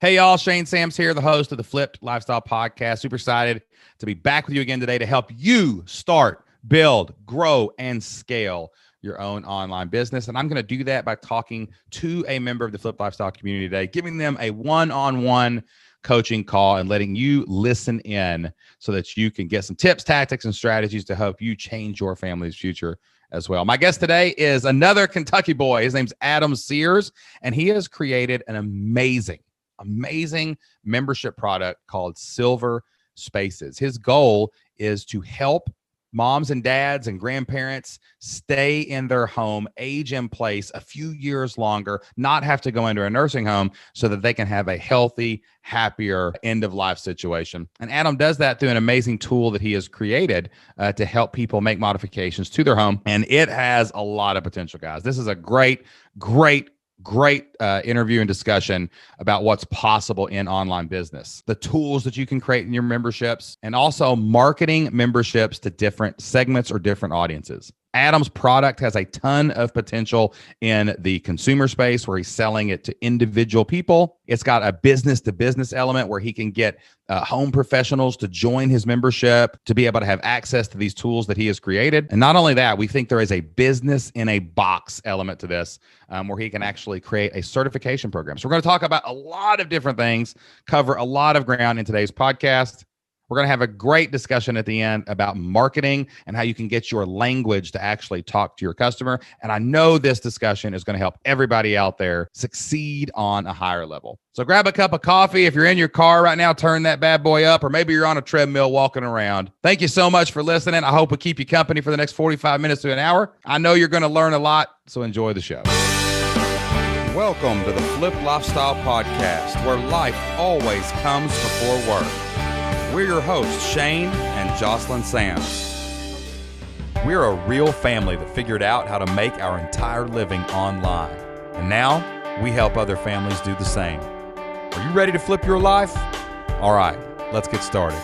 Hey, y'all. Shane Sams here, the host of the Flipped Lifestyle Podcast. Super excited to be back with you again today to help you start, build, grow, and scale your own online business. And I'm going to do that by talking to a member of the Flipped Lifestyle community today, giving them a one-on-one coaching call and letting you listen in so that you can get some tips, tactics, and strategies to help you change your family's future as well. My guest today is another Kentucky boy. His name's Adam Sears, and he has created an amazing membership product called Silver Spaces. His goal is to help moms and dads and grandparents stay in their home, age in place a few years longer, not have to go into a nursing home so that they can have a healthy, happier end of life situation. And Adam does that through an amazing tool that he has created to help people make modifications to their home. And it has a lot of potential, guys. This is a great interview and discussion about what's possible in online business, the tools that you can create in your memberships, and also marketing memberships to different segments or different audiences. Adam's product has a ton of potential in the consumer space where he's selling it to individual people. It's got a business-to-business element where he can get home professionals to join his membership to be able to have access to these tools that he has created. And not only that, we think there is a business in a box element to this where he can actually create a certification program. So we're going to talk about a lot of different things, cover a lot of ground in today's podcast. We're going to have a great discussion at the end about marketing and how you can get your language to actually talk to your customer. And I know this discussion is going to help everybody out there succeed on a higher level. So grab a cup of coffee. If you're in your car right now, turn that bad boy up, or maybe you're on a treadmill walking around. Thank you so much for listening. I hope we keep you company for the next 45 minutes to an hour. I know you're going to learn a lot, so enjoy the show. Welcome to the Flip Lifestyle Podcast, where life always comes before work. We're your hosts, Shane and Jocelyn Sams. We're a real family that figured out how to make our entire living online. And now we help other families do the same. Are you ready to flip your life? All right, let's get started.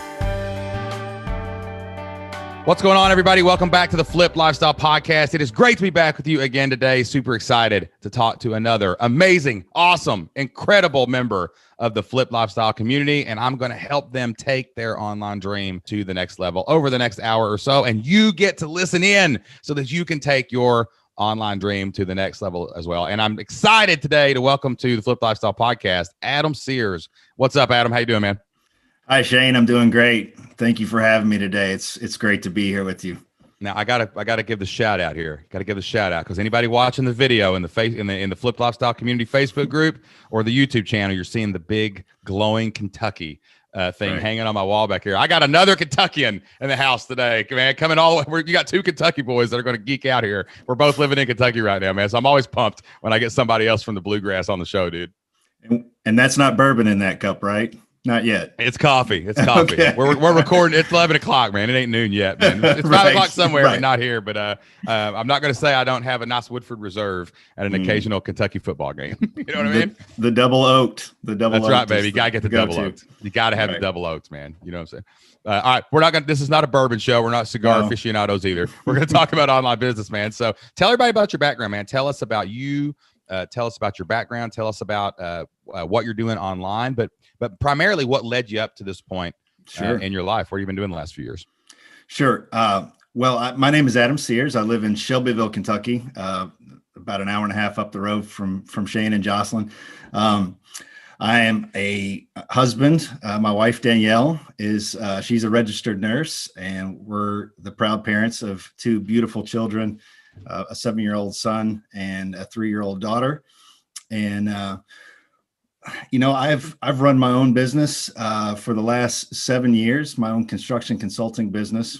What's going on, everybody? Welcome back to the Flip Lifestyle Podcast. It is great to be back with you again today. Super excited to talk to another amazing, awesome, incredible member of the Flip Lifestyle community, and I'm going to help them take their online dream to the next level over the next hour or so, and you get to listen in so that you can take your online dream to the next level as well. And I'm excited today to welcome to the Flip Lifestyle Podcast, Adam Sears. What's up, Adam? How you doing, man? Hi, Shane. I'm doing great. Thank you for having me today. It's great to be here with you. Now I gotta give the shout out here. Got to give the shout out because anybody watching the video in the Flip Lifestyle Community Facebook group or the YouTube channel, you're seeing the big glowing Kentucky thing hanging on my wall back here. I got another Kentuckian in the house today, man. Coming all the way. You got two Kentucky boys that are going to geek out here. We're both living in Kentucky right now, man. So I'm always pumped when I get somebody else from the bluegrass on the show, dude. And that's not bourbon in that cup, right? Not yet. It's coffee. It's coffee. Okay. We're recording. It's 11 o'clock, man. It ain't noon yet, man. It's 5 o'clock somewhere, but not here. But I'm not going to say I don't have a nice Woodford Reserve at an occasional Kentucky football game. You know what I mean? The double oaked. That's right, baby. You got to get the double oaked. You got to have the double oaked, man. You know what I'm saying? All right. This is not a bourbon show. We're not cigar aficionados either. We're going to talk about online business, man. So tell everybody about your background, man. Tell us about you. Tell us about your background. Tell us about what you're doing online, but primarily what led you up to this point in your life. What have you been doing the last few years? Sure. My name is Adam Sears. I live in Shelbyville, Kentucky, about an hour and a half up the road from Shane and Jocelyn. I am a husband. My wife, Danielle, she's a registered nurse, and we're the proud parents of two beautiful children, a 7-year-old son and a 3-year-old daughter. And, I've run my own business for the last 7 years, my own construction consulting business.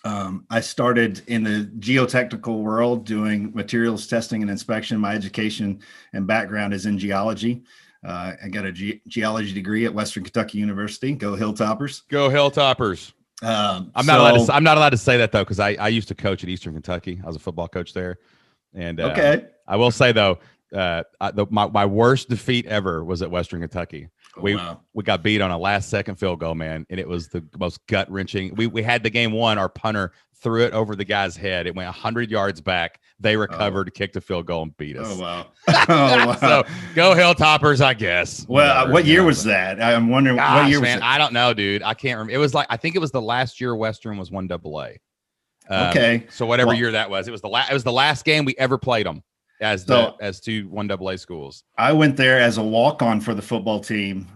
I started in the geotechnical world doing materials testing and inspection. My education and background is in geology. I got a geology degree at Western Kentucky University. Go Hilltoppers. Go Hilltoppers. I'm not allowed to say that though, because I used to coach at Eastern Kentucky. I was a football coach there, and I will say though, my worst defeat ever was at Western Kentucky. We got beat on a last second field goal, man, and it was the most gut wrenching. We had the game won. Our punter threw it over the guy's head. It went 100 yards back. They recovered, Oh. kicked a field goal, and beat us. Oh, wow. Oh, wow. So go Hilltoppers, I guess. Well, Whatever, what you year know, was but- that? I'm wondering what Gosh, year was man, it? I don't know, dude. I can't remember. It was like, I think it was the last year Western was 1AA. Okay. So whatever Well, year that was, it was the last game we ever played them as So- as two 1AA schools. I went there as a walk-on for the football team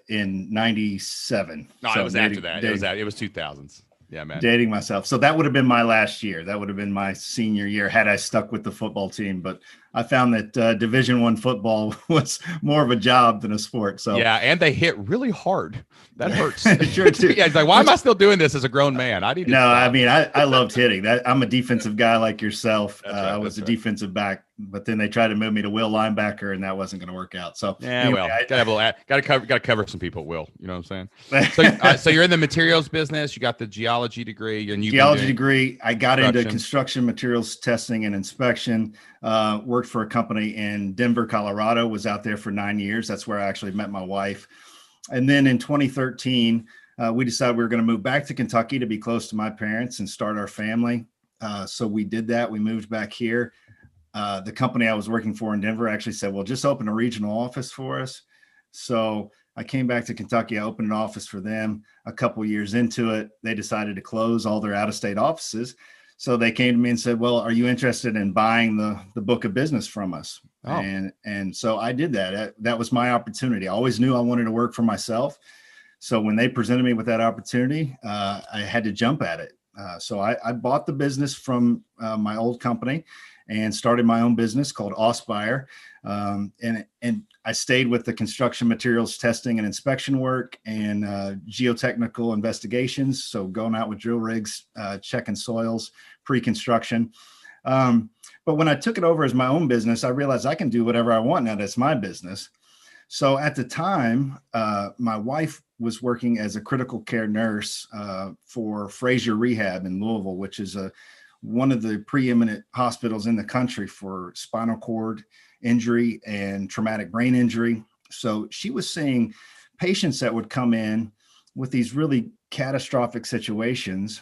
in '97. No, So it was after that. It was 2000s. Yeah, man. Dating myself. So that would have been my last year. That would have been my senior year had I stuck with the football team. But I found that Division I football was more of a job than a sport. So yeah, and they hit really hard. That hurts. Sure too. Yeah, it's like, why am I still doing this as a grown man? I need to No, stop. I mean, I loved hitting. That I'm a defensive guy like yourself. That's right, I was that's a right. defensive back, but then they tried to move me to will linebacker, and that wasn't going to work out. So Yeah, anyway, well, gotta cover some people. Will, you know what I'm saying? So you're in the materials business. You got the geology degree, and you geology degree. I got into construction. construction materials testing and inspection. Worked for a company in Denver, Colorado. Was out there for 9 years. That's where I actually met my wife. And then in 2013, we decided we were going to move back to Kentucky to be close to my parents and start our family. So we did that. We moved back here. The company I was working for in Denver actually said, well, just open a regional office for us. So I came back to Kentucky. I opened an office for them. A couple years into it, they decided to close all their out-of-state offices. So they came to me and said, well, are you interested in buying the book of business from us? Oh. And so I did that. That was my opportunity. I always knew I wanted to work for myself. So when they presented me with that opportunity, I had to jump at it. So I bought the business from my old company and started my own business called Ausbuyer. And I stayed with the construction materials testing and inspection work and geotechnical investigations. So going out with drill rigs, checking soils, pre-construction. But when I took it over as my own business, I realized I can do whatever I want now. That's my business. So at the time, my wife was working as a critical care nurse for Frazier Rehab in Louisville, which is one of the preeminent hospitals in the country for spinal cord injury and traumatic brain injury. So she was seeing patients that would come in with these really catastrophic situations.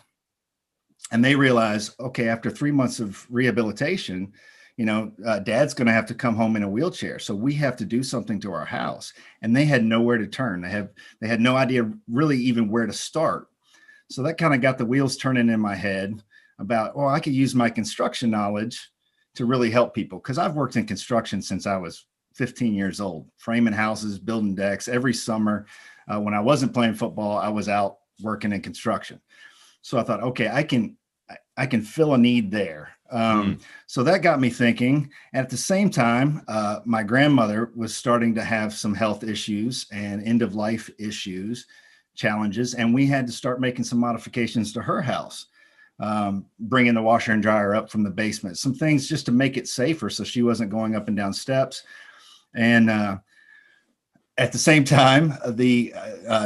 And they realized, okay, after 3 months of rehabilitation, dad's going to have to come home in a wheelchair. So we have to do something to our house. And they had nowhere to turn. They had no idea really even where to start. So that kind of got the wheels turning in my head about, I could use my construction knowledge to really help people. Because I've worked in construction since I was 15 years old, framing houses, building decks. Every summer when I wasn't playing football, I was out working in construction. So I thought, okay, I can fill a need there. So that got me thinking. At the same time, my grandmother was starting to have some health issues and end of life issues, challenges. And we had to start making some modifications to her house, bringing the washer and dryer up from the basement, some things just to make it safer. So she wasn't going up and down steps. And, at the same time, the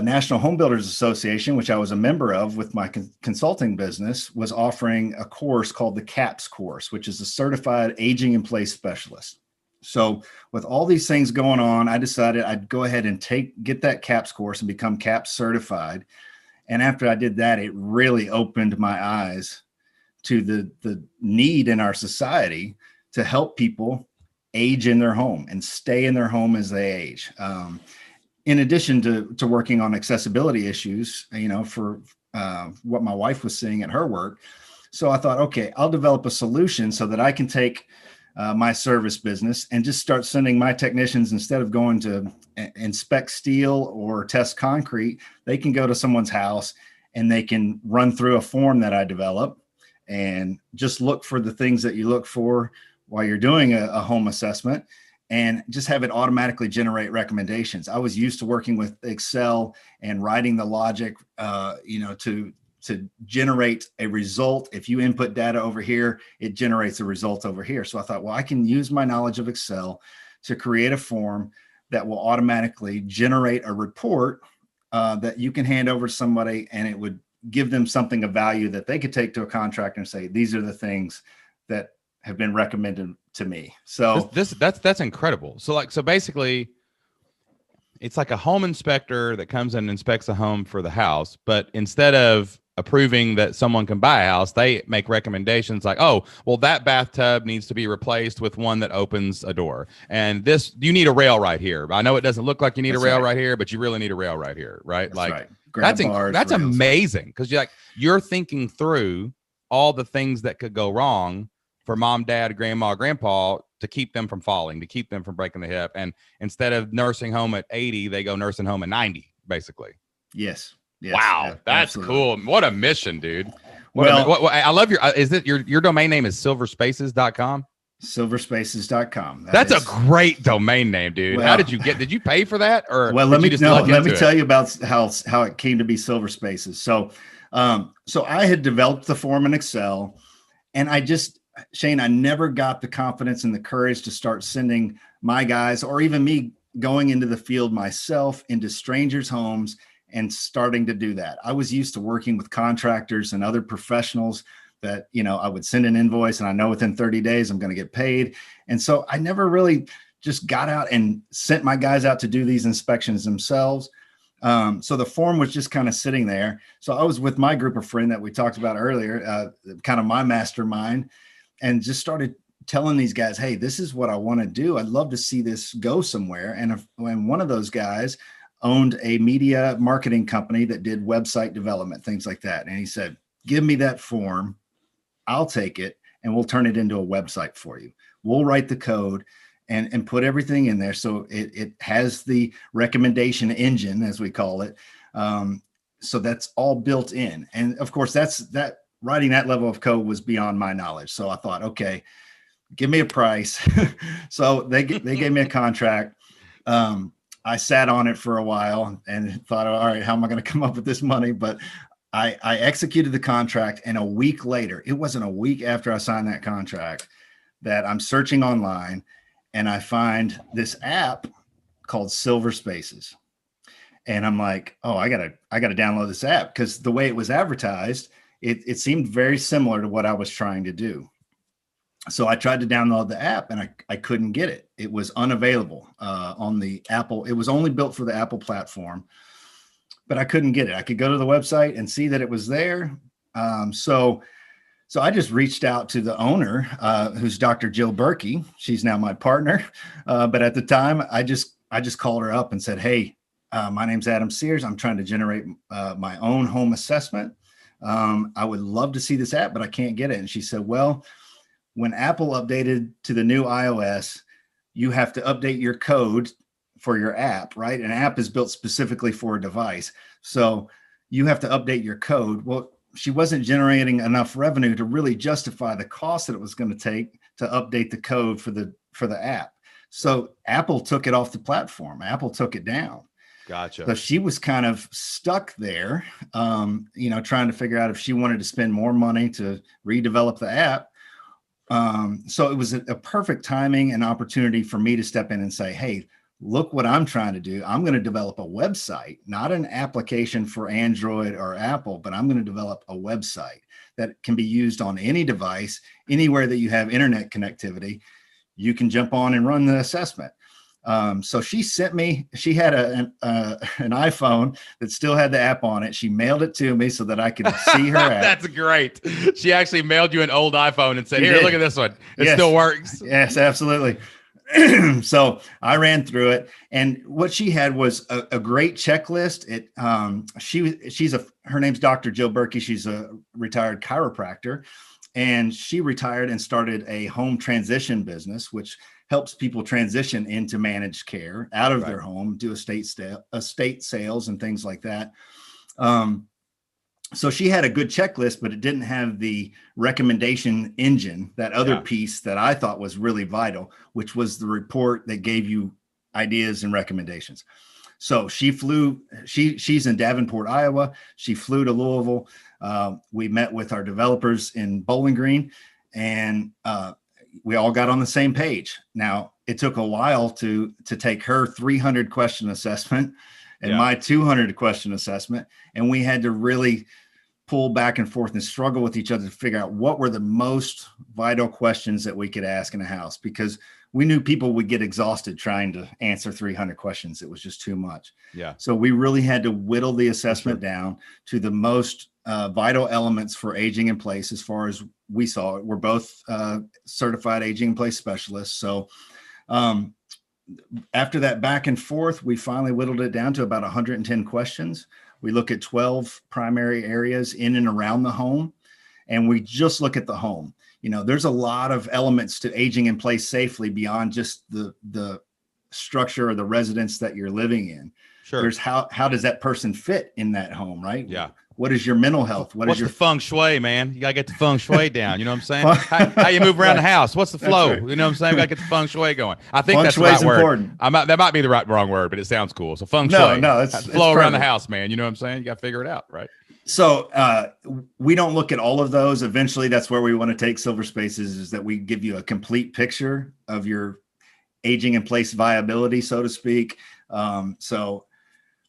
National Home Builders Association, which I was a member of with my consulting business, was offering a course called the CAPS course, which is a certified aging in place specialist. So with all these things going on, I decided I'd go ahead and get that CAPS course and become CAPS certified. And after I did that, it really opened my eyes to the need in our society to help people age in their home and stay in their home as they age. In addition to working on accessibility issues, for what my wife was seeing at her work. So I thought, okay, I'll develop a solution so that I can take my service business and just start sending my technicians, instead of going to inspect steel or test concrete, they can go to someone's house and they can run through a form that I develop and just look for the things that you look for while you're doing a home assessment, and just have it automatically generate recommendations. I was used to working with Excel and writing the logic, to generate a result. If you input data over here, it generates a result over here. So I thought, I can use my knowledge of Excel to create a form that will automatically generate a report that you can hand over to somebody, and it would give them something of value that they could take to a contractor and say, these are the things that have been recommended to me. So that's incredible. So basically it's like a home inspector that comes in and inspects a home for the house, but instead of approving that someone can buy a house, they make recommendations like, oh, well, that bathtub needs to be replaced with one that opens a door. And this, you need a rail right here. I know it doesn't look like you need a rail right here, but you really need a rail right here, right? That's like right. Grab bars, that's rails. amazing, because you're thinking through all the things that could go wrong for mom, dad, grandma, grandpa, to keep them from falling, to keep them from breaking the hip. And instead of nursing home at 80, they go nursing home at 90, basically. Yes. Yes, wow, that's absolutely. cool. What a mission, dude. I love is it your domain name is silverspaces.com? Silverspaces.com. That's a great domain name, dude. How did you pay for that? Or let me tell you about how it came to be Silver Spaces. So I had developed the form in Excel, and Shane, I never got the confidence and the courage to start sending my guys, or even me, going into the field myself, into strangers' homes and starting to do that. I was used to working with contractors and other professionals that, I would send an invoice and I know within 30 days I'm going to get paid. And so I never really just got out and sent my guys out to do these inspections themselves. So the form was just kind of sitting there. So I was with my group of friends that we talked about earlier, kind of my mastermind, and just started telling these guys, hey, this is what I want to do. I'd love to see this go somewhere. And when one of those guys owned a media marketing company that did website development, things like that. And he said, give me that form. I'll take it and we'll turn it into a website for you. We'll write the code and put everything in there. So it has the recommendation engine, as we call it. So that's all built in. And of course, that writing that level of code was beyond my knowledge. So I thought, okay, give me a price. So they gave me a contract. I sat on it for a while and thought, all right, how am I going to come up with this money? But I executed the contract, and a week later, it wasn't a week after I signed that contract, that I'm searching online and I find this app called Silver Spaces. And I'm like, oh, I gotta download this app, because the way it was advertised, it seemed very similar to what I was trying to do. So I tried to download the app and I couldn't get it. It was unavailable on the Apple. It was only built for the Apple platform, but I couldn't get it. I could go to the website and see that it was there. So I just reached out to the owner, who's Dr. Jill Berkey. She's now my partner. But at the time, I just called her up and said, hey, my name's Adam Sears. I'm trying to generate my own home assessment. I would love to see this app, but I can't get it. And she said, well, when Apple updated to the new iOS, you have to update your code for your app, right? An app is built specifically for a device. So you have to update your code. Well, she wasn't generating enough revenue to really justify the cost that it was going to take to update the code for the app. So Apple took it off the platform. Apple took it down. Gotcha. So she was kind of stuck there, trying to figure out if she wanted to spend more money to redevelop the app. So it was a perfect timing and opportunity for me to step in and say, hey, look what I'm trying to do. I'm going to develop a website, not an application for Android or Apple, but I'm going to develop a website that can be used on any device, anywhere that you have internet connectivity. You can jump on and run the assessment. So she had an iPhone that still had the app on it. She mailed it to me so that I could see her app. That's great. She actually mailed you an old iPhone and said, here, look at this one. It still works. Yes, absolutely. So I ran through it, and what she had was a great checklist. Her name's Dr. Jill Berkey. She's a retired chiropractor, and she retired and started a home transition business, which helps people transition into managed care out of their home, do estate sales and things like that. So she had a good checklist, but it didn't have the recommendation engine, that other piece that I thought was really vital, which was the report that gave you ideas and recommendations. So she's in Davenport, Iowa. She flew to Louisville. We met with our developers in Bowling Green, and we all got on the same page. Now, it took a while to take her 300 question assessment and my 200 question assessment. And we had to really pull back and forth and struggle with each other to figure out what were the most vital questions that we could ask in a house, because we knew people would get exhausted trying to answer 300 questions. It was just too much. Yeah. So we really had to whittle the assessment down to the most vital elements for aging in place. As far as we saw it, we're both certified aging in place specialists. So after that back and forth, we finally whittled it down to about 110 questions. We look at 12 primary areas in and around the home, and we just look at the home. There's a lot of elements to aging in place safely beyond just the structure or the residence that you're living in. Sure. There's how does that person fit in that home, right? Yeah. What is your mental health? What's your feng shui, man? You gotta get the feng shui down. You know what I'm saying? How you move around the house? What's the flow? Right. You know what I'm saying? We gotta get the feng shui going. I think Feng that's the shui right is word. important. That might be the wrong word, but it sounds cool. So feng shui. No, it's flow around the perfect. house, man. You know what I'm saying? You gotta figure it out, right? So we don't look at all of those. Eventually, that's where we want to take Silver Spaces, is that we give you a complete picture of your aging in place viability, so to speak. So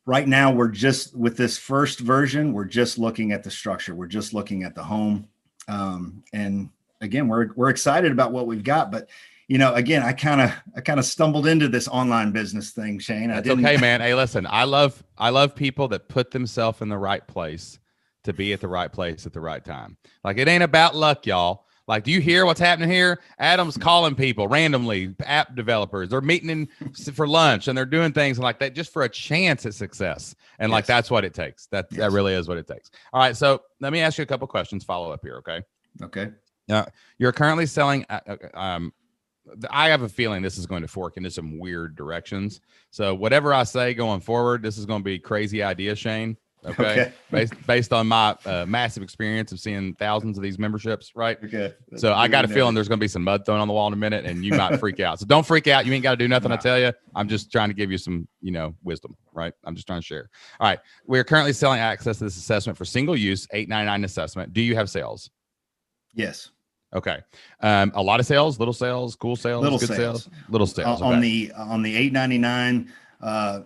right now, we're just with this first version, we're just looking at the structure. We're just looking at the home. And again, we're excited about what we've got, but again, I kind of stumbled into this online business thing, Shane. That's okay, man. Hey, listen, I love people that put themselves in the right place to be at the right place at the right time. Like, it ain't about luck, y'all. Like, do you hear what's happening here? Adam's calling people randomly, app developers. They're meeting for lunch and they're doing things like that just for a chance at success. And like, that's what it takes. That really is what it takes. All right. So let me ask you a couple questions, follow up here. Okay. Okay. You're currently selling, I have a feeling this is going to fork into some weird directions. So whatever I say going forward, this is going to be crazy idea, Shane. Okay. Based on my massive experience of seeing thousands of these memberships, right? Okay. So I got a feeling there's going to be some mud thrown on the wall in a minute, and you might freak out. So don't freak out. You ain't got to do nothing. I tell you, I'm just trying to give you some, wisdom, right? I'm just trying to share. All right. We're currently selling access to this assessment for single use, $8.99 assessment. Do you have sales? Yes. Okay. A lot of sales, little sales, cool sales, little good sales, little sales. On the $8.99.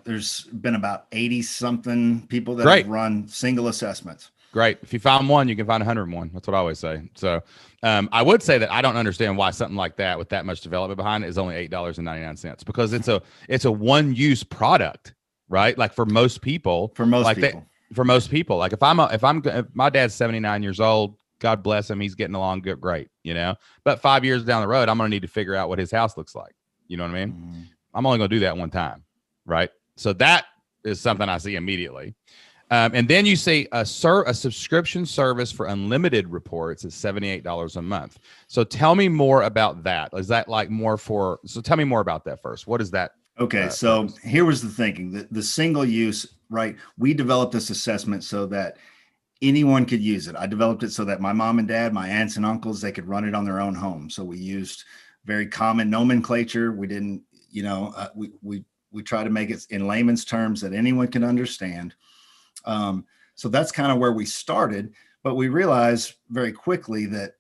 There's been about 80 something people that have run single assessments. Great. If you find one, you can find 101. That's what I always say. So I would say that I don't understand why something like that with that much development behind it is only $8.99, because it's a one-use product, right? Like for most people, like like if my dad's 79 years old, God bless him, he's getting along good, great, but 5 years down the road, I'm going to need to figure out what his house looks like. You know what I mean? Mm-hmm. I'm only going to do that one time. Right. So that is something I see immediately. And then you see a subscription service for unlimited reports is $78 a month. So tell me more about that. Is that like so tell me more about that first. What is that? Okay. So here was the thinking, the single use, right? We developed this assessment so that anyone could use it. I developed it so that my mom and dad, my aunts and uncles, they could run it on their own home. So we used very common nomenclature. We didn't, we try to make it in layman's terms that anyone can understand. So that's kind of where we started, but we realized very quickly that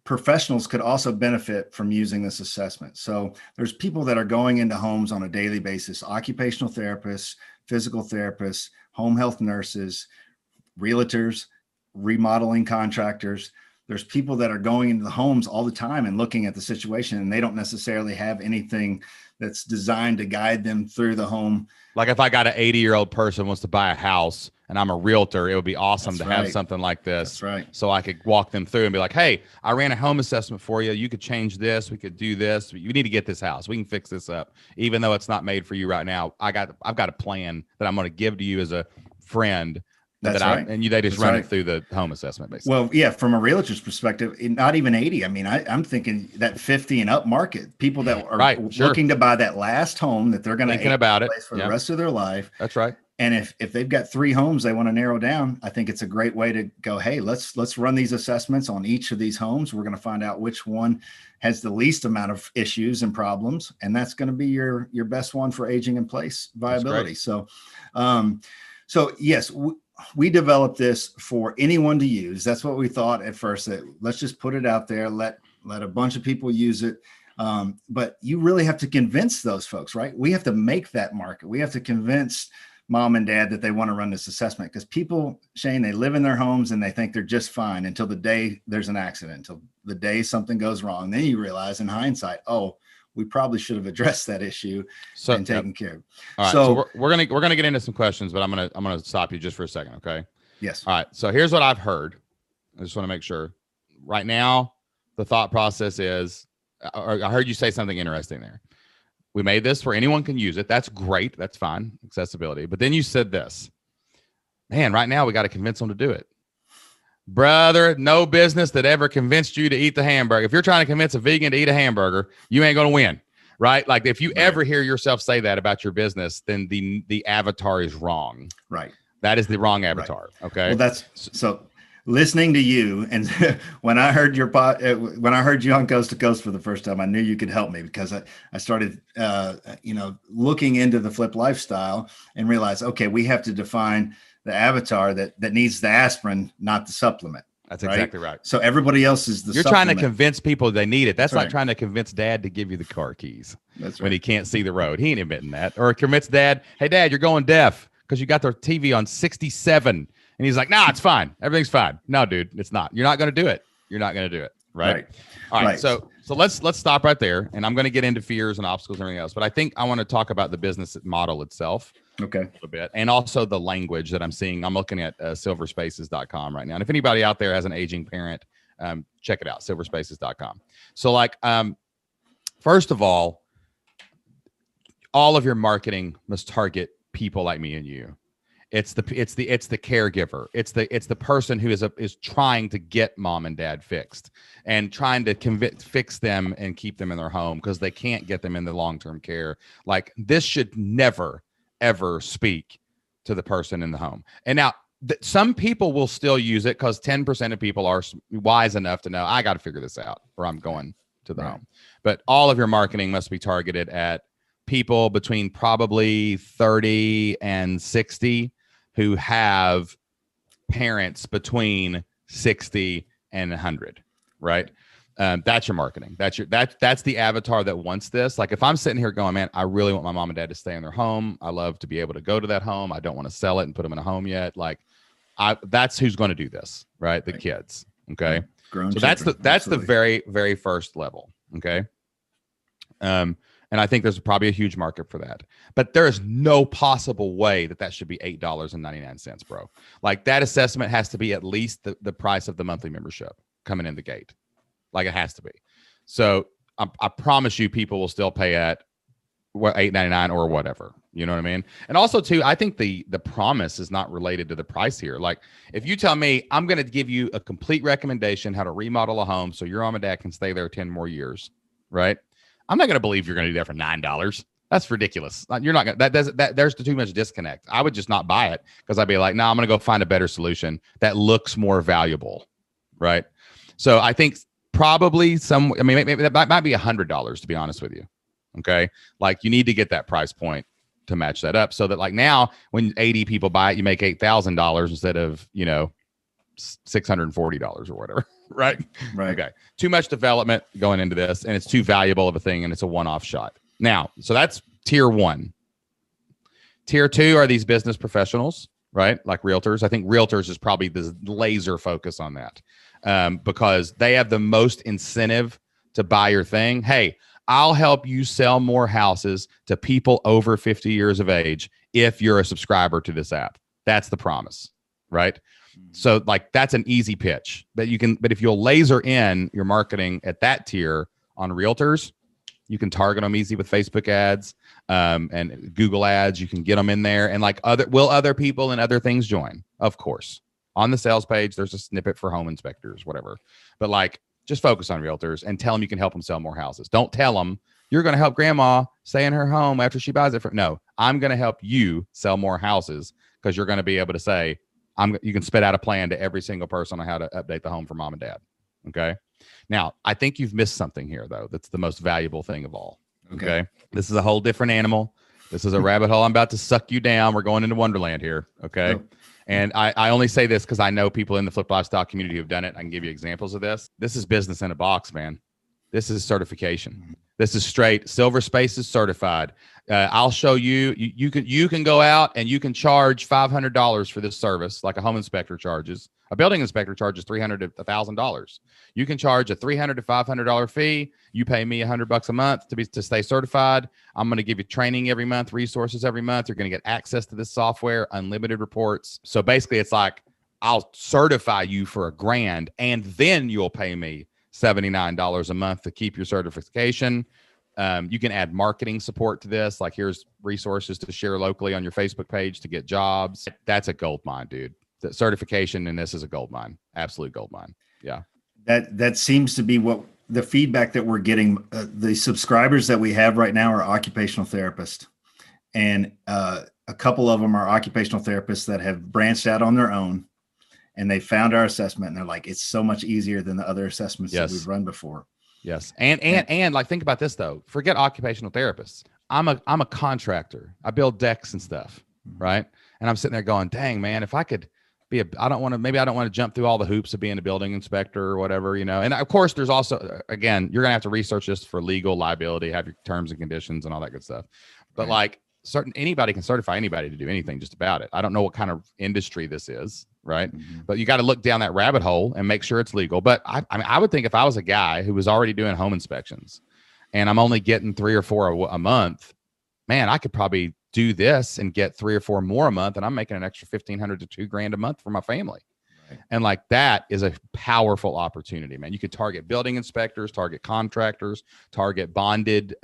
professionals could also benefit from using this assessment. So there's people that are going into homes on a daily basis, occupational therapists, physical therapists, home health nurses, realtors, remodeling contractors. There's people that are going into the homes all the time and looking at the situation, and they don't necessarily have anything that's designed to guide them through the home. Like if I got an 80-year-old person wants to buy a house and I'm a realtor, it would be awesome to have something like this. That's right. So I could walk them through and be like, hey, I ran a home assessment for you. You could change this. We could do this. You need to get this house. We can fix this up. Even though it's not made for you right now, I've got a plan that I'm going to give to you as a friend. That's right. They just run it through the home assessment, basically. Well, yeah, from a realtor's perspective, not even 80. I mean, I'm thinking that 50 and up market, people that are looking to buy that last home that they're going to thinking about it for the rest of their life. That's right. And if they've got 3 homes they want to narrow down, I think it's a great way to go, hey, let's run these assessments on each of these homes. We're going to find out which one has the least amount of issues and problems, and that's going to be your best one for aging in place viability. So yes, we developed this for anyone to use. That's what we thought at first, that let's just put it out there, let a bunch of people use it. But you really have to convince those folks, right? We have to make that market. We have to convince mom and dad that they want to run this assessment, because people, Shane, they live in their homes and they think they're just fine until the day there's an accident, until the day something goes wrong. Then you realize in hindsight, oh, we probably should have addressed that issue and taken care of. All right. So we're gonna get into some questions, but I'm gonna stop you just for a second. Okay. Yes. All right. So here's what I've heard. I just want to make sure. Right now, the thought process is, I heard you say something interesting there. We made this where anyone can use it. That's great. That's fine. Accessibility. But then you said this, man, right now we got to convince them to do it. Brother, no business that ever convinced you to eat the hamburger. If you're trying to convince a vegan to eat a hamburger, you ain't going to win, right? Like if you ever hear yourself say that about your business, then the avatar is wrong. Right. That is the wrong avatar. Right. Okay. Well, that's so. Listening to you, and when I heard when I heard you on Coast to Coast for the first time, I knew you could help me, because I started, looking into the flip lifestyle and realized, okay, we have to define the avatar that needs the aspirin, not the supplement. That's exactly right. So everybody else is the. You're supplement. trying to convince people they need it. That's like right. trying to convince Dad to give you the car keys. That's right. When he can't see the road. He ain't admitting that. Or convince Dad, hey, Dad, you're going deaf because you got the TV on 67. And he's like, nah, it's fine. Everything's fine. No, dude, it's not. You're not going to do it. You're not going to do it. Right. All right. Right. So let's stop right there. And I'm going to get into fears and obstacles and everything else. But I think I want to talk about the business model itself. Okay. A little bit. And also the language that I'm seeing. I'm looking at silverspaces.com right now. And if anybody out there has an aging parent, check it out, silverspaces.com. So first of all of your marketing must target people like me and you. It's the caregiver. It's the person who is trying to get mom and dad fixed and trying to fix them and keep them in their home because they can't get them in the long-term care. Like this should never, ever speak to the person in the home. And now some people will still use it because 10% of people are wise enough to know, I got to figure this out or I'm going to the home. But all of your marketing must be targeted at people between probably 30 and 60 who have parents between 60 and 100, right? That's your marketing. That's the avatar that wants this. Like if I'm sitting here going, man, I really want my mom and dad to stay in their home. I love to be able to go to that home. I don't want to sell it and put them in a home yet. Like that's who's going to do this, right? The kids. Okay. Grown so children. that's the very, very first level. Okay. And I think there's probably a huge market for that. But there is no possible way that should be $8.99, bro. Like that assessment has to be at least the price of the monthly membership coming in the gate. Like it has to be. So I promise you people will still pay at $8.99 or whatever. You know what I mean? And also too, I think the promise is not related to the price here. Like if you tell me I'm going to give you a complete recommendation how to remodel a home so your mom and dad can stay there 10 more years, right? I'm not going to believe you're going to do that for $9. That's ridiculous. You're not going to, there's too much disconnect. I would just not buy it because I'd be like, no, I'm going to go find a better solution that looks more valuable. Right. So I think probably maybe that might be $100 to be honest with you. Okay. Like you need to get that price point to match that up so that like now when 80 people buy it, you make $8,000 instead of, $640 or whatever. Right. Okay. Too much development going into this and it's too valuable of a thing and it's a one-off shot. Now, so that's tier one. Tier two are these business professionals, right? Like realtors. I think realtors is probably the laser focus on that because they have the most incentive to buy your thing. Hey, I'll help you sell more houses to people over 50 years of age if you're a subscriber to this app. That's the promise, right? So like that's an easy pitch, but if you'll laser in your marketing at that tier on realtors, you can target them easy with Facebook ads and Google ads. You can get them in there and like other people and other things join? Of course. On the sales page, there's a snippet for home inspectors, whatever. But like just focus on realtors and tell them you can help them sell more houses. Don't tell them you're going to help grandma stay in her home after she buys it. No, I'm going to help you sell more houses because you're going to be able to say, you can spit out a plan to every single person on how to update the home for mom and dad. Okay. Now, I think you've missed something here, though. That's the most valuable thing of all. Okay. This is a whole different animal. This is a rabbit hole. I'm about to suck you down. We're going into Wonderland here. Okay. Oh. And I only say this because I know people in the Flip Lifestyle community who have done it. I can give you examples of this. This is business in a box, man. This is certification. This is straight Silver Spaces certified. I'll show you. You can go out and you can charge $500 for this service, like a home inspector charges. A building inspector charges $300 to $1,000. You can charge a $300 to $500 fee. You pay me $100 a month to stay certified. I'm going to give you training every month, resources every month. You're going to get access to this software, unlimited reports. So basically, it's like I'll certify you for $1,000, and then you'll pay me $79 a month to keep your certification. You can add marketing support to this. Like, here's resources to share locally on your Facebook page to get jobs. That's a gold mine, dude. The certification in this is a gold mine, absolute gold mine. Yeah. That seems to be what the feedback that we're getting. The subscribers that we have right now are occupational therapists, and a couple of them are occupational therapists that have branched out on their own, and they found our assessment, and they're like, it's so much easier than the other assessments that we've run before. Yes. And like, think about this though. Forget occupational therapists. I'm a contractor. I build decks and stuff. Right. And I'm sitting there going, dang, man, if I could I don't want to jump through all the hoops of being a building inspector or whatever, you know. And of course, there's also, again, you're going to have to research this for legal liability, have your terms and conditions and all that good stuff. But like, anybody can certify anybody to do anything just about it. I don't know what kind of industry this is, right? But you got to look down that rabbit hole and make sure it's legal. But I mean, I would think if I was a guy who was already doing home inspections and I'm only getting 3 or 4 a month, man, I could probably do this and get 3 or 4 more a month, and I'm making an extra $1,500 to $2,000 a month for my family. Right. And like, that is a powerful opportunity, man. You could target building inspectors, target contractors, target bonded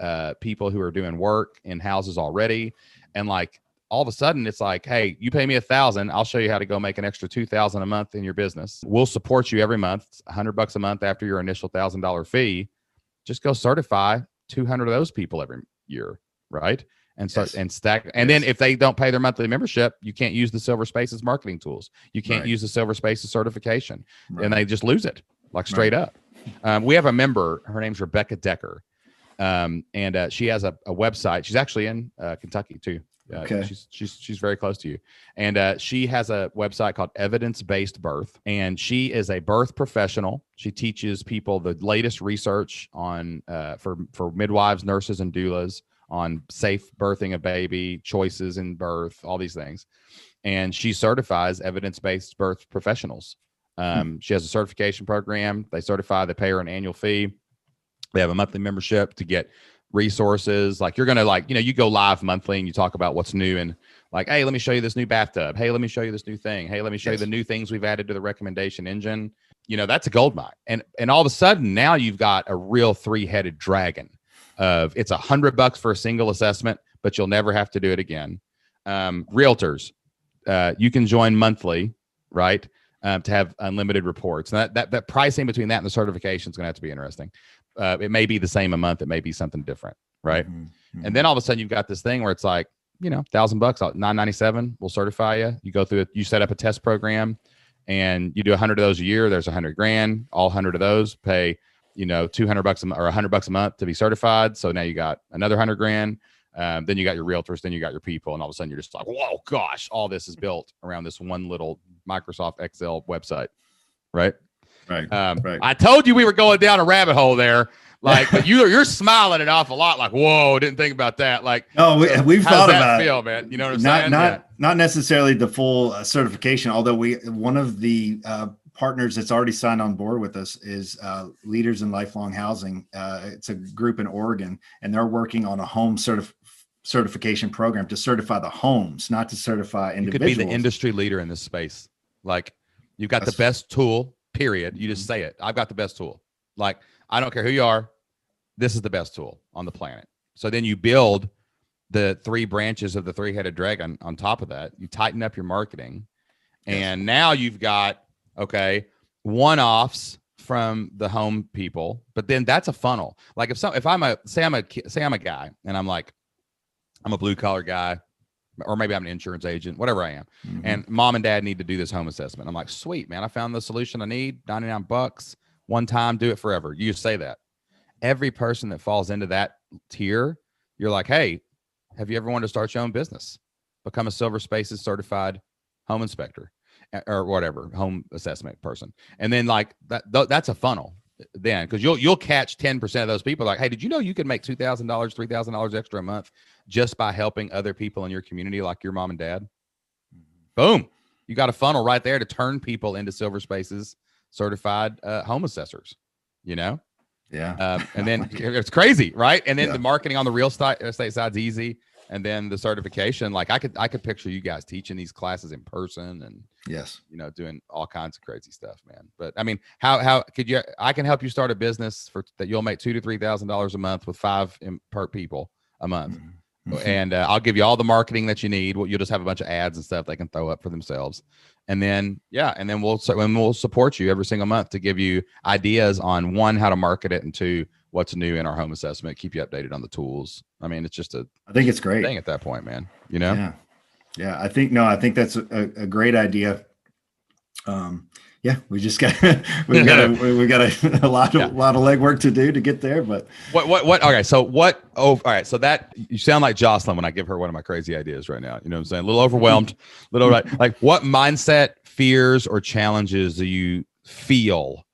people who are doing work in houses already. And like, all of a sudden it's like, hey, you pay me $1,000. I'll show you how to go make an extra $2,000 a month in your business. We'll support you every month. It's $100 a month after your initial $1,000 fee. Just go certify 200 of those people every year. Right. And start and stack. And then if they don't pay their monthly membership, you can't use the Silver Spaces marketing tools. You can't use the Silver Spaces certification, and they just lose it, like, straight up. We have a member. Her name's Rebecca Decker, and she has a website. She's actually in Kentucky too. She's very close to you, and she has a website called Evidence-Based Birth, and she is a birth professional. She teaches people the latest research on for midwives, nurses, and doulas on safe birthing a baby, choices in birth, all these things. And she certifies evidence-based birth professionals. She has a certification program. They certify, they pay her an annual fee. They have a monthly membership to get resources. Like, you're going to, like, you know, you go live monthly and you talk about what's new, and like, hey, let me show you this new bathtub. Hey, let me show you this new thing. Hey, let me show you the new things we've added to the recommendation engine. You know, that's a gold mine. And all of a sudden now you've got a real 3-headed dragon. It's $100 for a single assessment, but you'll never have to do it again. Realtors, you can join monthly, right? To have unlimited reports. And that pricing between that and the certification is going to have to be interesting. It may be the same a month. It may be something different, right? And then all of a sudden you've got this thing where it's like, you know, $1,000, $997, we'll certify you. You go through it. You set up a test program, and you do 100 of those a year. There's $100,000. All 100 of those pay, you know, $200 or $100 a month to be certified. So now you got another $100,000. Then you got your realtors, then you got your people, and all of a sudden you're just like, whoa, gosh, all this is built around this one little Microsoft Excel website, right? Right. I told you we were going down a rabbit hole there. Like, but you're smiling an awful lot. Like, whoa, didn't think about that. Like, no, we've thought about it, man. You know what I'm saying? Not necessarily the full certification. Although one of the partners that's already signed on board with us is Leaders in Lifelong Housing. It's a group in Oregon, and they're working on a home certification program to certify the homes, not to certify individuals. You could be the industry leader in this space. Like, you've got the best tool, period. You just say it. I've got the best tool. Like, I don't care who you are. This is the best tool on the planet. So then you build the 3 branches of the 3-headed dragon on top of that. You tighten up your marketing. And now you've got, one-offs from the home people, but then that's a funnel. Like, if I'm a guy, and I'm like, I'm a blue collar guy, or maybe I'm an insurance agent, whatever I am. And mom and dad need to do this home assessment. I'm like, sweet, man, I found the solution I need, $99, one time, do it forever. You say that. Every person that falls into that tier, you're like, hey, have you ever wanted to start your own business? Become a Silver Spaces certified home inspector or whatever, home assessment person. And then, like, that's a funnel. then, because you'll catch 10% of those people like, hey, did you know you can make $2,000, $3,000 extra a month just by helping other people in your community, like your mom and dad? Boom. You got a funnel right there to turn people into Silver Spaces certified home assessors, you know? Yeah. And then it's crazy, right? And then Yeah. the marketing on the real estate side's easy. And then the certification, like I could picture you guys teaching these classes in person and Yes. doing all kinds of crazy stuff, man. But I mean, how could you? I can help you start a business for that. You'll make $2,000 to $3,000 a month with 5 per people a month, and I'll give you all the marketing that you need. You'll just have a bunch of ads and stuff they can throw up for themselves, and then we'll support you every single month to give you ideas on, 1, how to market it, and 2, what's new in our home assessment. Keep you updated on the tools. I mean, it's just I think it's great thing at that point, man. You know? Yeah. Yeah. I think that's a great idea. Yeah, we just got we got a lot of legwork to do to get there. But what? Okay, so what? Oh, all right. So that you sound like Jocelyn when I give her one of my crazy ideas right now. You know what I'm saying? A little overwhelmed, little right. Like, what mindset, fears, or challenges do you feel?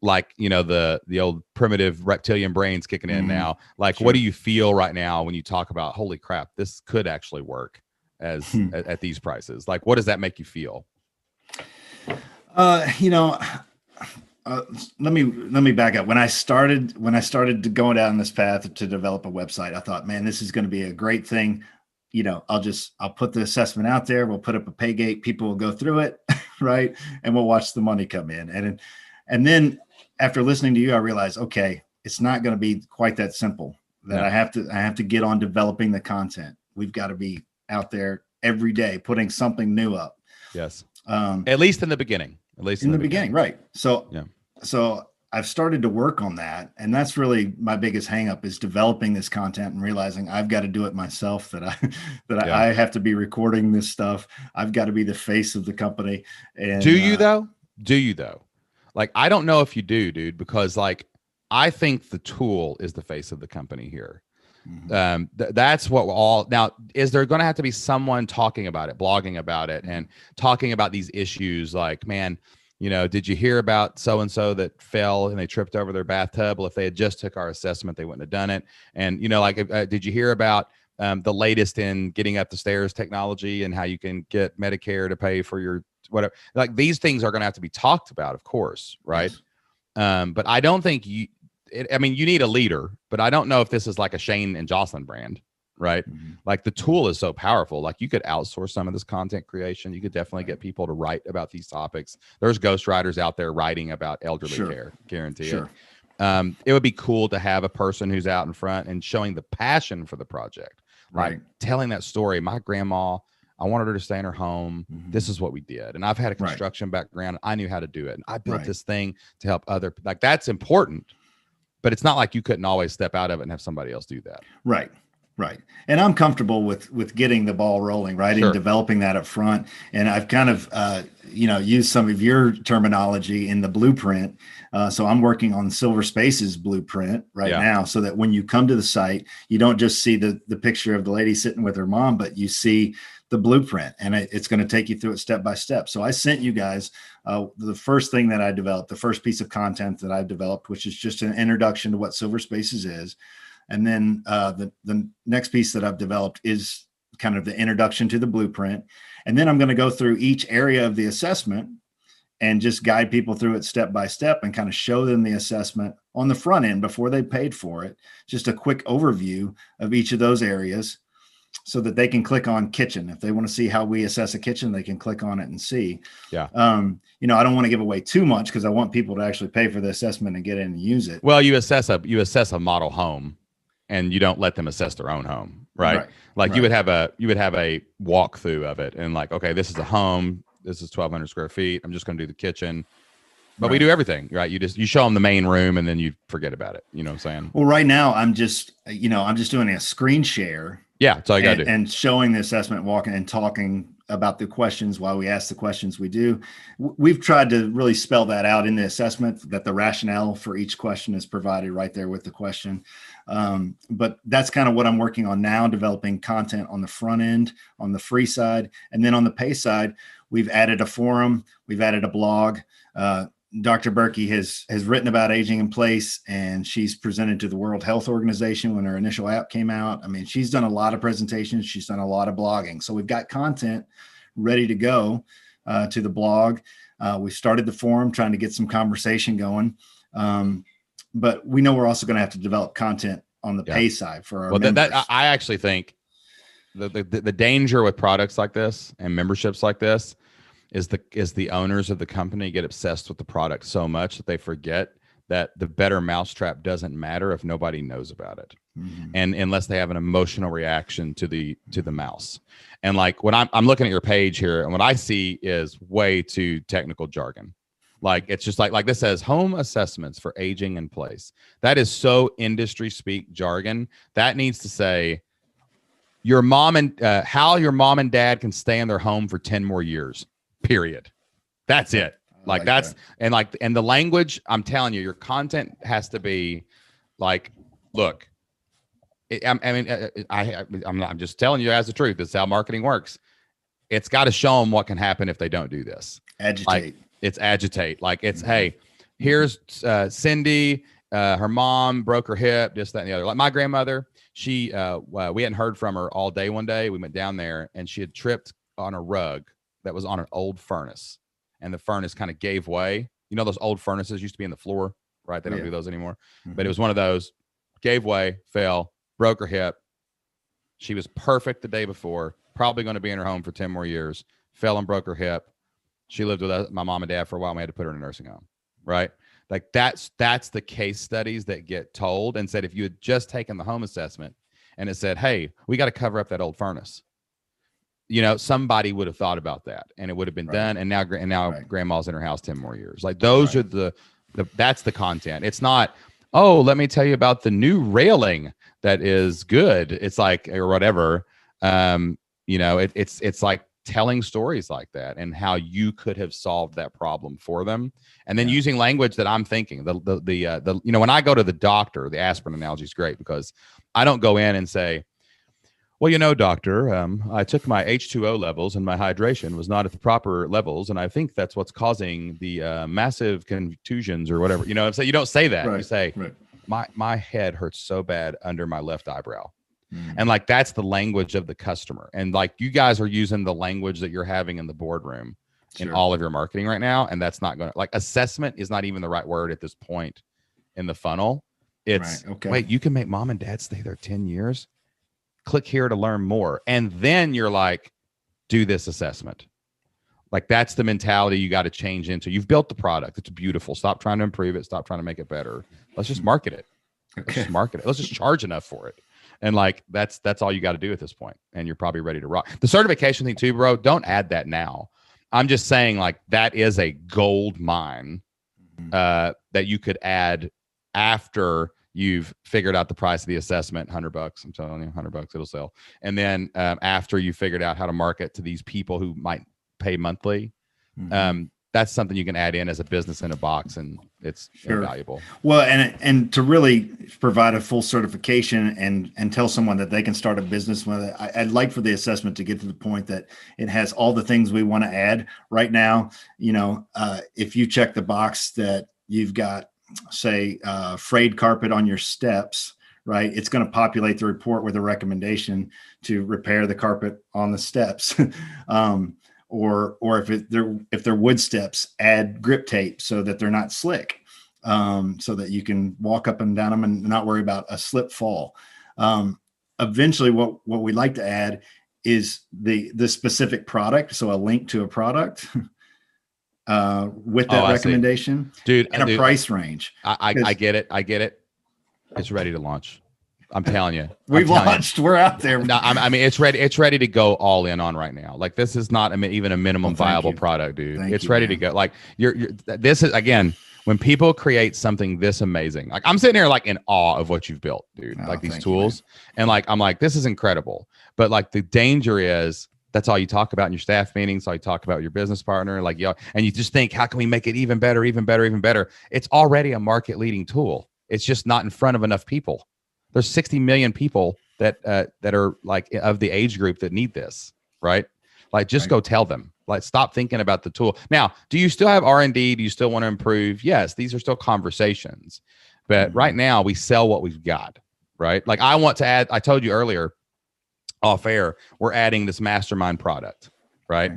Like, the old primitive reptilian brains kicking in now. Like, Sure. What do you feel right now when you talk about, holy crap, this could actually work at these prices? Like, what does that make you feel? Let me back up. When I started going down this path to develop a website, I thought, man, this is going to be a great thing. I'll put the assessment out there. We'll put up a pay gate. People will go through it. Right. And we'll watch the money come in. And then after listening to you, I realized, okay, it's not going to be quite that simple. That I have to get on developing the content. We've got to be out there every day, putting something new up. Yes. At least in the beginning. Right. So I've started to work on that. And that's really my biggest hang up, is developing this content and realizing I've got to do it myself, I have to be recording this stuff. I've got to be the face of the company. And Do you though? Like, I don't know if you do, dude, because like, I think the tool is the face of the company here. That's what now, is there going to have to be someone talking about it, blogging about it, and talking about these issues? Like, man, did you hear about so-and-so that fell and they tripped over their bathtub? Well, if they had just took our assessment, they wouldn't have done it. And, did you hear about the latest in getting up the stairs technology and how you can get Medicare to pay for your whatever? Like, these things are going to have to be talked about, of course. Right. Yes. But I don't think you need a leader, but I don't know if this is like a Shane and Jocelyn brand, right? Like, the tool is so powerful. Like, you could outsource some of this content creation. You could definitely get people to write about these topics. There's ghostwriters out there writing about elderly care, guarantee it. It would be cool to have a person who's out in front and showing the passion for the project, like telling that story. My grandma, I wanted her to stay in her home. This is what we did. And I've had a construction background. I knew how to do it. And I built this thing to help like, that's important. But it's not like you couldn't always step out of it and have somebody else do that. Right. And I'm comfortable with getting the ball rolling, right? And developing that up front. And I've kind of, used some of your terminology in the blueprint. So I'm working on Silver Spaces blueprint now, so that when you come to the site, you don't just see the picture of the lady sitting with her mom, but you see the blueprint, and it's going to take you through it step by step. So I sent you guys the first thing that I developed, the first piece of content that I developed, which is just an introduction to what Silver Spaces is. And then the next piece that I've developed is kind of the introduction to the blueprint. And then I'm going to go through each area of the assessment and just guide people through it step by step and kind of show them the assessment on the front end before they paid for it. Just a quick overview of each of those areas, so that they can click on kitchen. If they want to see how we assess a kitchen, they can click on it and see. Yeah. I don't want to give away too much, because I want people to actually pay for the assessment and get in and use it. Well, you assess a model home, and you don't let them assess their own home, right? Like, you would have a walkthrough of it, and like, okay, this is a home. This is 1,200 square feet. I'm just going to do the kitchen. But we do everything, right? You show them the main room, and then you forget about it. You know what I'm saying? Well, right now I'm just doing a screen share. Yeah, that's all you got to do. And showing the assessment, walking and talking about the questions while we ask the questions we do. We've tried to really spell that out in the assessment, that the rationale for each question is provided right there with the question. But that's kind of what I'm working on now, developing content on the front end, on the free side. And then on the pay side, we've added a forum, we've added a blog. Dr. Berkey has written about aging in place, and she's presented to the World Health Organization when her initial app came out. I mean, she's done a lot of presentations. She's done a lot of blogging. So we've got content ready to go to the blog. We started the forum, trying to get some conversation going. But we know we're also going to have to develop content on the pay side for our members. I actually think the danger with products like this and memberships like this is the owners of the company get obsessed with the product so much that they forget that the better mousetrap doesn't matter if nobody knows about it, and unless they have an emotional reaction to the mouse. And like when I'm looking at your page here, and what I see is way too technical jargon. Like it's just like this says home assessments for aging in place. That is so industry speak jargon. That needs to say your mom and how your mom and dad can stay in their home for 10 more years. Period. That's it. Like that's that. and the language, I'm telling you, your content has to be like, look, I'm just telling you as the truth. This is how marketing works. It's got to show them what can happen if they don't do this. Agitate. Like, it's agitate. Like it's, hey, here's Cindy. Her mom broke her hip, this, that, and the other. Like my grandmother, we hadn't heard from her all day one day. We went down there and she had tripped on a rug that was on an old furnace, and the furnace kind of gave way. You know, those old furnaces used to be in the floor, right? They don't do those anymore. But it was one of those, gave way, fell, broke her hip. She was perfect the day before, probably going to be in her home for 10 more years, fell and broke her hip. She lived with my mom and dad for a while. And we had to put her in a nursing home, right? Like that's the case studies that get told, and said, if you had just taken the home assessment and it said, hey, we got to cover up that old furnace, you know, somebody would have thought about that, and it would have been done. And now grandma's in her house 10 more years. Like those are that's the content. It's not, oh, let me tell you about the new railing that is good. It's like, or whatever. You know, it's like telling stories like that and how you could have solved that problem for them. And then using language that I'm thinking, you know, when I go to the doctor, the aspirin analogy is great, because I don't go in and say, well, you know, doctor, I took my H2O levels and my hydration was not at the proper levels, and I think that's what's causing the massive contusions or whatever. You know, so you don't say that. You say, my head hurts so bad under my left eyebrow. And like, that's the language of the customer. And like, you guys are using the language that you're having in the boardroom in all of your marketing right now. And that's not going to, like, assessment is not even the right word at this point in the funnel. It's, wait, you can make mom and dad stay there 10 years. Click here to learn more. And then you're like, do this assessment. Like, that's the mentality you got to change into. You've built the product. It's beautiful. Stop trying to improve it. Stop trying to make it better. Let's just market it. Let's just market it. Let's just charge enough for it. And like, that's all you got to do at this point. And you're probably ready to rock. The certification thing too, bro, don't add that now. I'm just saying, like, that is a gold mine that you could add after you've figured out the price of the assessment. $100. I'm telling you, $100, it'll sell. And then after you figured out how to market to these people who might pay monthly, that's something you can add in as a business in a box, and it's invaluable. Well, and to really provide a full certification and tell someone that they can start a business with it, I'd like for the assessment to get to the point that it has all the things we want to add. Right now, you know, if you check the box that you've got, say, frayed carpet on your steps, right, it's going to populate the report with a recommendation to repair the carpet on the steps. Or if they're wood steps, add grip tape so that they're not slick, so that you can walk up and down them and not worry about a slip fall. Eventually, what we'd like to add is the specific product, so a link to a product with that recommendation, dude, and a price range. I get it. It's ready to launch. I'm telling you, we've launched. We're out there. No, I mean, it's ready. It's ready to go all in on right now. Like, this is not even a minimum viable product, dude. It's ready to go. Like, this is, again, when people create something this amazing. Like, I'm sitting here like in awe of what you've built, dude. Like these tools, and like, I'm like, this is incredible. But like, the danger is that's all you talk about in your staff meetings. All you talk about with your business partner. Like, and you just think, how can we make it even better, even better, even better? It's already a market leading tool. It's just not in front of enough people. There's 60 million people that are like of the age group that need this, right? Like, just go tell them. Like, stop thinking about the tool. Now, do you still have R&D? Do you still want to improve? Yes, these are still conversations. But right now, we sell what we've got, right? Like, I want to add, I told you earlier off air, we're adding this mastermind product, right?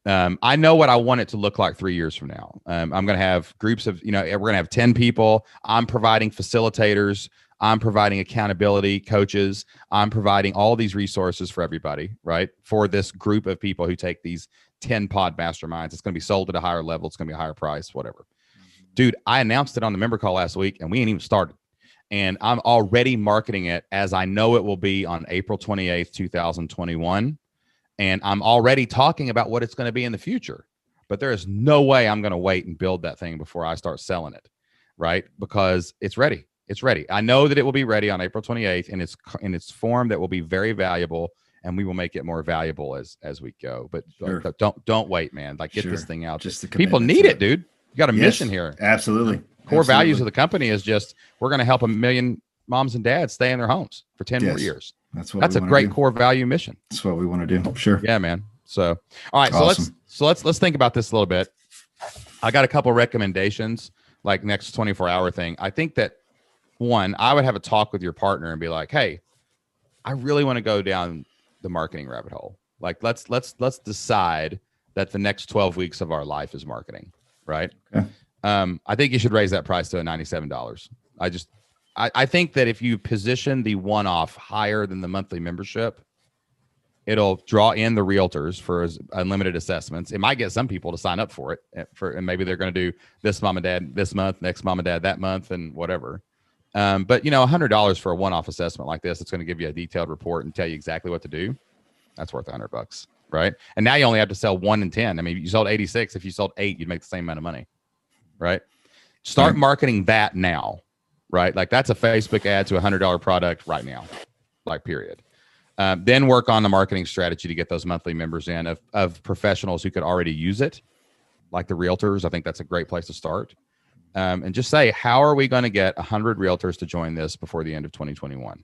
I know what I want it to look like 3 years from now. I'm going to have groups of, we're going to have 10 people. I'm providing facilitators. I'm providing accountability coaches. I'm providing all these resources for everybody, right? For this group of people who take these 10 pod masterminds. It's going to be sold at a higher level. It's going to be a higher price, whatever. Dude, I announced it on the member call last week and we ain't even started. And I'm already marketing it as I know it will be on April 28th, 2021. And I'm already talking about what it's going to be in the future. But there is no way I'm going to wait and build that thing before I start selling it, right? Because it's ready. It's ready. I know that it will be ready on April 28th in its form that will be very valuable, and we will make it more valuable as we go. But sure. don't wait, man. Like, get this thing out. Just people need it, dude. You got a mission here. Absolutely. Core values of the company is just, we're going to help 1 million moms and dads stay in their homes for 10 more years. That's a great core value mission. That's what we want to do. Sure. Yeah, man. So, all right. Awesome. So let's think about this a little bit. I got a couple recommendations, like next 24-hour thing. I think that, one, I would have a talk with your partner and be like, hey, I really want to go down the marketing rabbit hole. Like, let's decide that the next 12 weeks of our life is marketing, right? Okay. I think you should raise that price to $97. I think that if you position the one-off higher than the monthly membership, it'll draw in the realtors for unlimited assessments. It might get some people to sign up for it, and maybe they're going to do this mom and dad this month, next mom and dad that month, and whatever. But $100 for a one-off assessment like this, it's going to give you a detailed report and tell you exactly what to do. That's worth $100, right? And now you only have to sell 1 in 10. I mean, you sold 86. If you sold 8, you'd make the same amount of money, right? Start marketing that now, right? Like, that's a Facebook ad to a $100 product right now, like, period. Then work on the marketing strategy to get those monthly members in of professionals who could already use it, like the realtors. I think that's a great place to start. And just say, how are we going to get 100 realtors to join this before the end of 2021?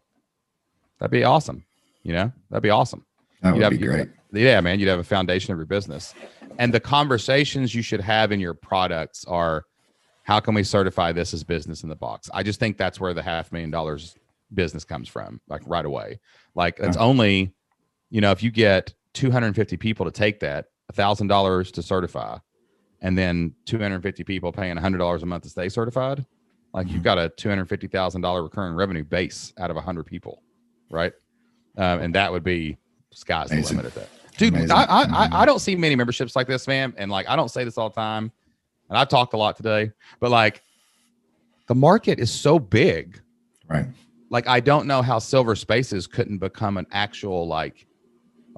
That'd be awesome. That'd be awesome. That would be great. Yeah, man. You'd have a foundation of your business. And the conversations you should have in your products are, how can we certify this as business in the box? I just think that's where the $500,000 business comes from, like, right away. Like, that's only, if you get 250 people to take that, $1,000 to certify, and then 250 people paying $100 a month to stay certified, like, you've got a $250,000 recurring revenue base out of 100 people, right? And that would be sky's the limit at that. Dude, I don't see many memberships like this, man. And, like, I don't say this all the time, and I've talked a lot today, but, like, the market is so big, right? Like, I don't know how Silver Spaces couldn't become an actual, like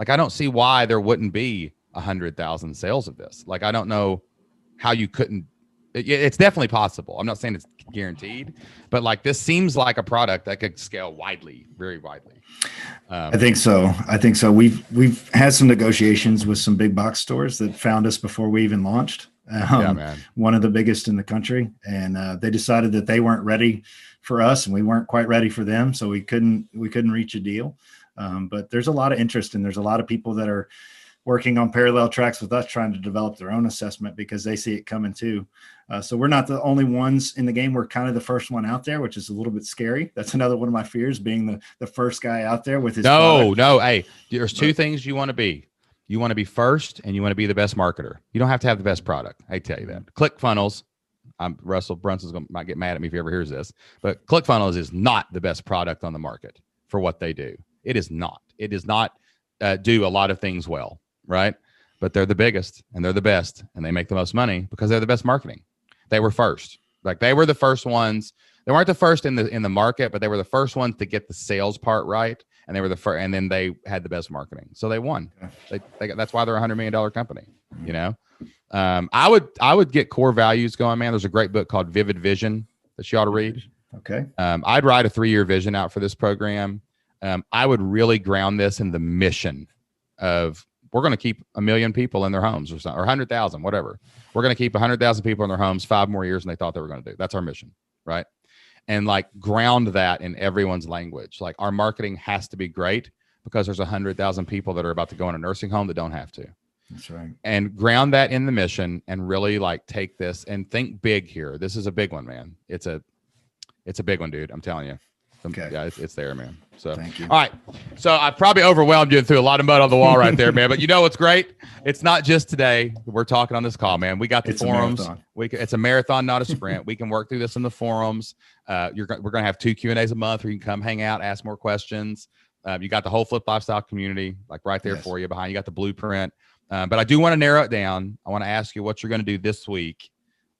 I don't see why there wouldn't be 100,000 sales of this. Like, I don't know how you couldn't. It's definitely possible. I'm not saying it's guaranteed, but, like, this seems like a product that could scale widely, very widely. I think so. We've had some negotiations with some big box stores that found us before we even launched. Yeah, man. One of the biggest in the country, and they decided that they weren't ready for us, and we weren't quite ready for them, so we couldn't reach a deal. But there's a lot of interest, and there's a lot of people that are working on parallel tracks with us, trying to develop their own assessment because they see it coming too. So we're not the only ones in the game. We're kind of the first one out there, which is a little bit scary. That's another one of my fears, being the first guy out there with his product. Hey, there's two things you want to be. You want to be first, and you want to be the best marketer. You don't have to have the best product. I tell you that. ClickFunnels, Russell Brunson might get mad at me if he ever hears this, but ClickFunnels is not the best product on the market for what they do. It is not. It does not do a lot of things well, right? But they're the biggest, and they're the best, and they make the most money because they're the best marketing. They were first. Like, they were the first ones. They weren't the first in the market, but they were the first ones to get the sales part right. And they were the first, and then they had the best marketing, so they won. That's why they're a $100 million company. I would get core values going, man. There's a great book called Vivid Vision that you ought to read. Okay. I'd write a 3-year vision out for this program. I would really ground this in the mission of, we're going to keep 1 million people in their homes, or 100,000, whatever. We're going to keep 100,000 people in their homes 5 more years than they thought they were going to do. That's our mission, right? And, like, ground that in everyone's language. Like, our marketing has to be great because there's 100,000 people that are about to go in a nursing home that don't have to. That's right. And ground that in the mission and really like take this and think big here. This is a big one, man. It's a big one, dude. I'm telling you. Okay. Yeah, it's there, man. So, thank you. All right. So I've probably overwhelmed you and threw a lot of mud on the wall right there, man. But you know what's great? It's not just today. We're talking on this call, man. We got the forums. It's a marathon, not a sprint. We can work through this in the forums. We're going to have 2 Q&As a month where you can come hang out, ask more questions. You got the whole Flip Lifestyle community like right there for you behind. You got the blueprint. But I do want to narrow it down. I want to ask you what you're going to do this week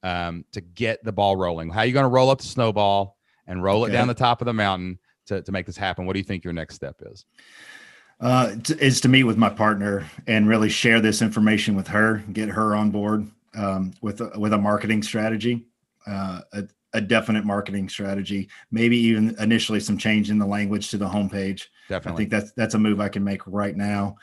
to get the ball rolling. How are you going to roll up the snowball and roll it down the top of the mountain to make this happen? What do you think your next step is? Is to meet with my partner and really share this information with her, get her on board with a marketing strategy, a definite marketing strategy, maybe even initially some change in the language to the homepage. Definitely. I think that's a move I can make right now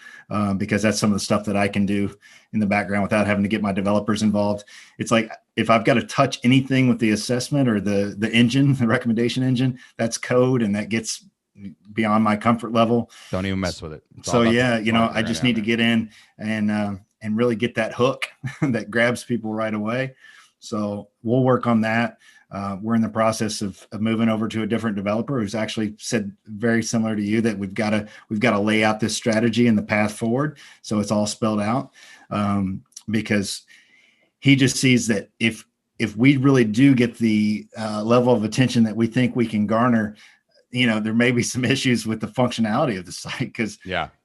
because that's some of the stuff that I can do in the background without having to get my developers involved. It's like if I've got to touch anything with the assessment or the engine, the recommendation engine, that's code and that gets beyond my comfort level. Don't even mess with it. So yeah, I just need to get in and really get that hook that grabs people right away. So we'll work on that. We're in the process of moving over to a different developer who's actually said very similar to you that we've got to lay out this strategy and the path forward. So it's all spelled out because he just sees that if we really do get the level of attention that we think we can garner, there may be some issues with the functionality of the site because,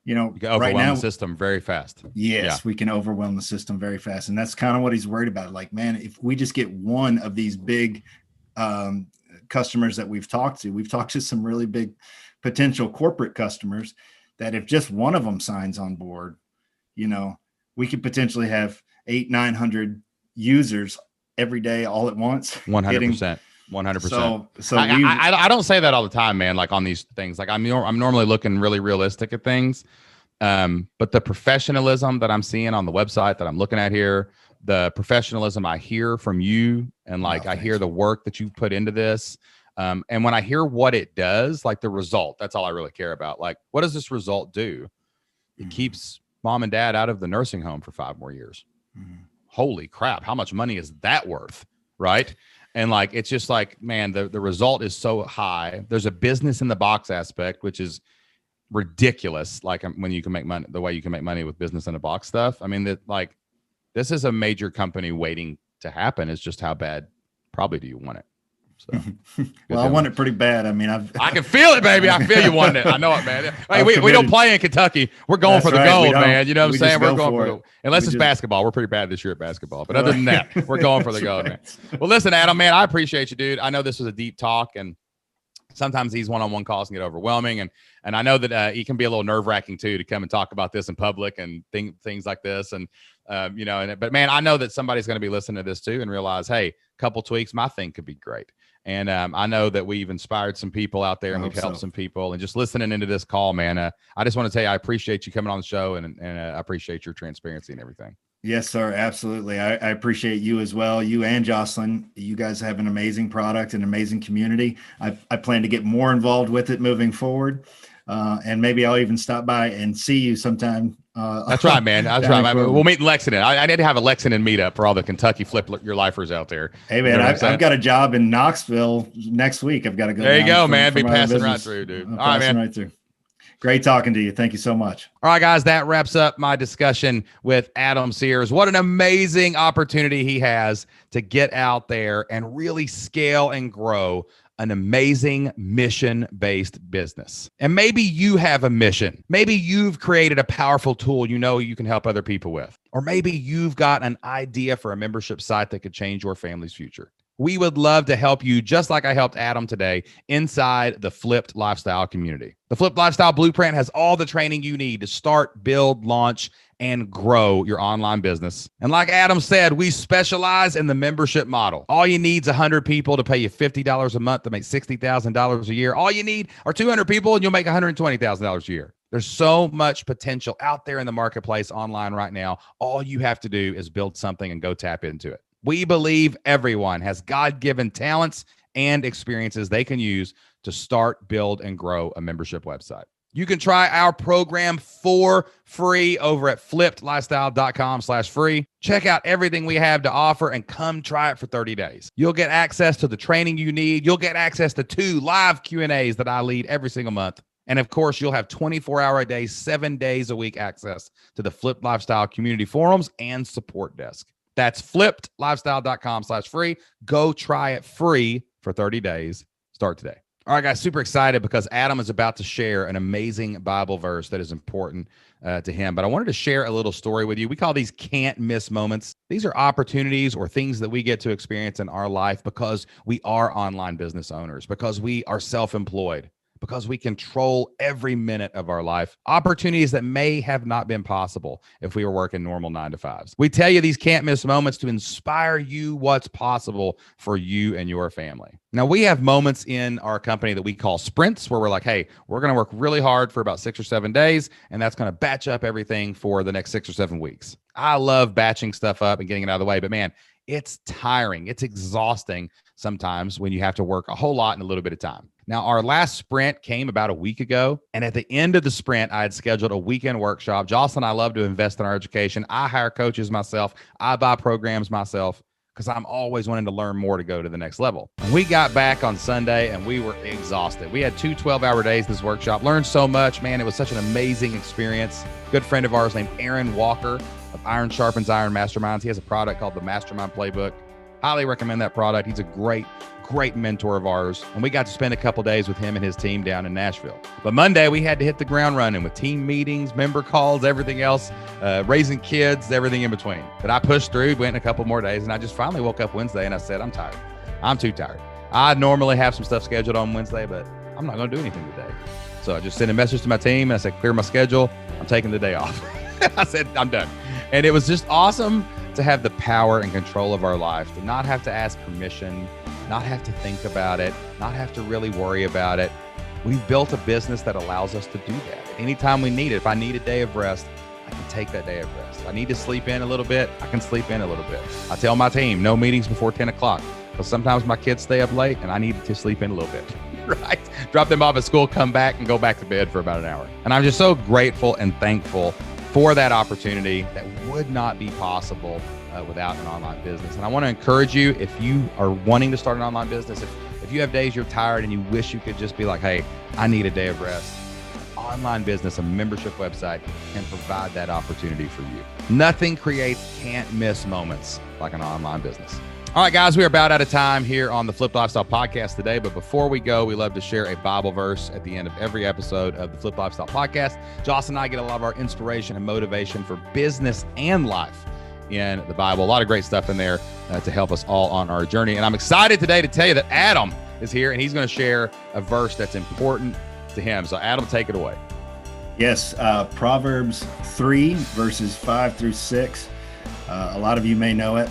you can overwhelm right now, the system very fast. Yes, we can overwhelm the system very fast. And that's kind of what he's worried about. Like, man, if we just get one of these big customers that we've talked to some really big potential corporate customers that if just one of them signs on board, we could potentially have 800-900 users every day all at once. 100%. 100%. So I don't say that all the time, man. Like on these things, like I'm normally looking really realistic at things. But the professionalism that I'm seeing on the website that I'm looking at here, the professionalism I hear from you, and like I hear the work that you put into this. And when I hear what it does, like the result, that's all I really care about. Like, what does this result do? It keeps mom and dad out of the nursing home for 5 more years. Holy crap. How much money is that worth? Right. And like, it's just like, man, the result is so high. There's a business in the box aspect, which is ridiculous. Like when you can make money, the way you can make money with business in a box stuff. I mean, this is a major company waiting to happen. It's just how bad probably do you want it? So, well, I want it pretty bad. I mean, I can feel it, baby. I feel you want it. I know it, man. Hey, we don't play in Kentucky. We're going for the gold, man. You know what I'm saying? We're going for it. Unless it's basketball. We're pretty bad this year at basketball. But other than that, we're going for the gold, man. Well, listen, Adam, man, I appreciate you, dude. I know this was a deep talk, and sometimes these one-on-one calls can get overwhelming. And I know that it can be a little nerve-wracking, too, to come and talk about this in public and things like this. And, but, man, I know that somebody's going to be listening to this, too, and realize, hey, a couple tweaks, my thing could be great. And I know that we've inspired some people out there and we've helped some people. And just listening into this call, man, I just want to tell you, I appreciate you coming on the show and I appreciate your transparency and everything. Yes, sir. Absolutely. I appreciate you as well. You and Jocelyn, you guys have an amazing product, an amazing community. I plan to get more involved with it moving forward. And maybe I'll even stop by and see you sometime. That's right, man. That's right. We'll meet in Lexington. I need to have a Lexington meetup for all the Kentucky Flip Your Lifers out there. Hey, man, I've got a job in Knoxville next week. I've got to go. There you go, man. Be passing right through, dude. All right, man. Right through. Great talking to you. Thank you so much. All right, guys, that wraps up my discussion with Adam Sears. What an amazing opportunity he has to get out there and really scale and grow an amazing mission-based business. And maybe you have a mission. Maybe you've created a powerful tool you can help other people with. Or maybe you've got an idea for a membership site that could change your family's future. We would love to help you, just like I helped Adam today, inside the Flipped Lifestyle community. The Flipped Lifestyle Blueprint has all the training you need to start, build, launch, and grow your online business. And like Adam said, we specialize in the membership model. All you need is 100 people to pay you $50 a month to make $60,000 a year. All you need are 200 people and you'll make $120,000 a year. There's so much potential out there in the marketplace online right now. All you have to do is build something and go tap into it. We believe everyone has God-given talents and experiences they can use to start, build, and grow a membership website. You can try our program for free over at flippedlifestyle.com/free. Check out everything we have to offer and come try it for 30 days. You'll get access to the training you need. You'll get access to 2 live Q&As that I lead every single month. And of course, you'll have 24-hour-a-day, 7 days a week access to the Flipped Lifestyle community forums and support desk. That's flippedlifestyle.com/free. Go try it free for 30 days. Start today. All right, guys, super excited because Adam is about to share an amazing Bible verse that is important to him. But I wanted to share a little story with you. We call these can't miss moments. These are opportunities or things that we get to experience in our life because we are online business owners, because we are self-employed, because we control every minute of our life. Opportunities that may have not been possible if we were working normal 9-to-5s. We tell you these can't miss moments to inspire you what's possible for you and your family. Now, we have moments in our company that we call sprints where we're like, hey, we're going to work really hard for about 6 or 7 days, and that's going to batch up everything for the next 6 or 7 weeks. I love batching stuff up and getting it out of the way, but man, it's tiring. It's exhausting sometimes when you have to work a whole lot in a little bit of time. Now, our last sprint came about a week ago, and at the end of the sprint, I had scheduled a weekend workshop. Jocelyn and I love to invest in our education. I hire coaches myself. I buy programs myself because I'm always wanting to learn more to go to the next level. And we got back on Sunday, and we were exhausted. We had 2 12-hour days this workshop. Learned so much, man. It was such an amazing experience. Good friend of ours named Aaron Walker of Iron Sharpens Iron Masterminds. He has a product called the Mastermind Playbook. Highly recommend that product. He's a great mentor of ours. And we got to spend a couple days with him and his team down in Nashville. But Monday, we had to hit the ground running with team meetings, member calls, everything else, raising kids, everything in between. But I pushed through, went a couple more days, and I just finally woke up Wednesday and I said, I'm tired. I'm too tired. I normally have some stuff scheduled on Wednesday, but I'm not going to do anything today. So I just sent a message to my team and I said, clear my schedule. I'm taking the day off. I said, I'm done. And it was just awesome to have the power and control of our life, to not have to ask permission, not have to think about it, not have to really worry about it. We've built a business that allows us to do that. Anytime we need it, if I need a day of rest, I can take that day of rest. If I need to sleep in a little bit, I can sleep in a little bit. I tell my team, no meetings before 10 o'clock, because sometimes my kids stay up late and I need to sleep in a little bit, right? Drop them off at school, come back and go back to bed for about an hour. And I'm just so grateful and thankful for that opportunity that would not be possible without an online business. And I want to encourage you, if you are wanting to start an online business, if you have days you're tired and you wish you could just be like, hey, I need a day of rest, an online business, a membership website can provide that opportunity for you. Nothing creates can't miss moments like an online business. All right, guys, we are about out of time here on the Flipped Lifestyle Podcast today. But before we go, we love to share a Bible verse at the end of every episode of the Flipped Lifestyle Podcast. Jocelyn and I get a lot of our inspiration and motivation for business and life in the Bible. A lot of great stuff in there to help us all on our journey. And I'm excited today to tell you that Adam is here, and he's going to share a verse that's important to him. So Adam, take it away. Yes, Proverbs 3, verses 5 through 6. A lot of you may know it,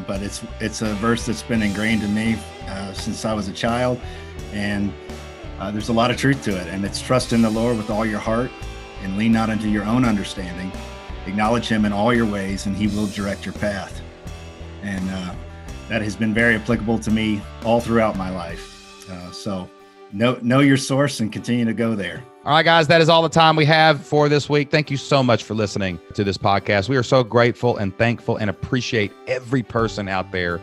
but it's a verse that's been ingrained in me since I was a child, and there's a lot of truth to it. And it's trust in the Lord with all your heart and lean not unto your own understanding. Acknowledge him in all your ways, and he will direct your path. And that has been very applicable to me all throughout my life. So know your source and continue to go there. All right, guys, that is all the time we have for this week. Thank you so much for listening to this podcast. We are so grateful and thankful and appreciate every person out there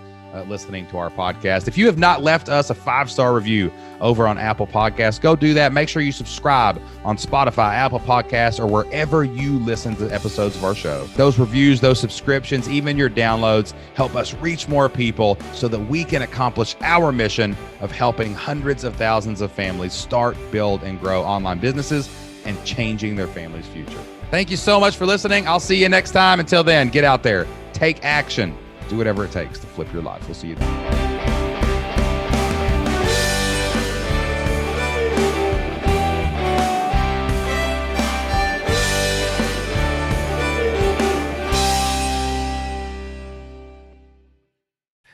listening to our podcast. If you have not left us a 5-star review over on Apple Podcasts, go do that. Make sure you subscribe on Spotify, Apple Podcasts, or wherever you listen to episodes of our show. Those reviews, those subscriptions, even your downloads help us reach more people so that we can accomplish our mission of helping hundreds of thousands of families start, build, and grow online businesses and changing their family's future. Thank you so much for listening. I'll see you next time. Until then, get out there, take action. Do whatever it takes to flip your life. We'll see you then.